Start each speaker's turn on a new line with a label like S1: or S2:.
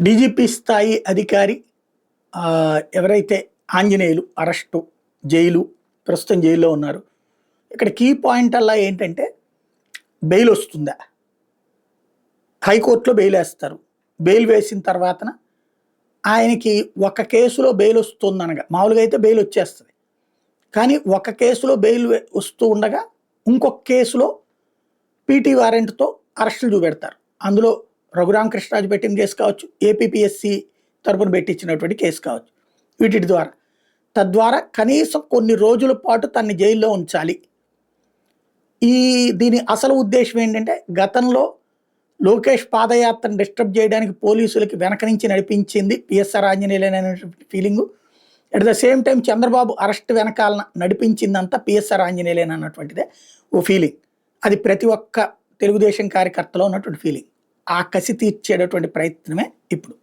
S1: DGP స్థాయి అధికారి ఎవరైతే ఆంజనేయులు అరెస్టు, జైలు, ప్రస్తుతం జైల్లో ఉన్నారు. ఇక్కడ కీ పాయింట్ అలా ఏంటంటే బెయిల్ వస్తుందా? హైకోర్టులో బెయిల్ వేస్తారు. బెయిల్ వేసిన తర్వాతన ఆయనకి ఒక కేసులో బెయిల్ వస్తుందనగా, మామూలుగా అయితే బెయిల్ వచ్చేస్తుంది. కానీ ఒక కేసులో బెయిల్ వస్తూ ఉండగా ఇంకొక కేసులో పీటీ వారెంట్తో అరెస్టులు చూపెడతారు. అందులో రఘురామకృష్ణరాజు పెట్టిన కేసు కావచ్చు, ఏపీపీఎస్సీ తరపున పెట్టించినటువంటి కేసు కావచ్చు. వీటి ద్వారా తద్వారా కనీసం కొన్ని రోజుల పాటు తన్ని జైల్లో ఉంచాలి. దీని అసలు ఉద్దేశం ఏంటంటే, గతంలో లోకేష్ పాదయాత్రను డిస్టర్బ్ చేయడానికి పోలీసులకి వెనక నుంచి నడిపించింది పిఎస్ఆర్ ఆంజనేయులనేటువంటి feeling. At the same time Chandrababu arrest వెనకాలన నడిపించిందంతా పిఎస్ఆర్ ఆంజనేయులేన అన్నటువంటిదే ఓ ఫీలింగ్. అది ప్రతి ఒక్క తెలుగుదేశం కార్యకర్తలో ఉన్నటువంటి ఫీలింగ్. ఆ కసి తీర్చేటటువంటి ప్రయత్నమే ఇప్పుడు.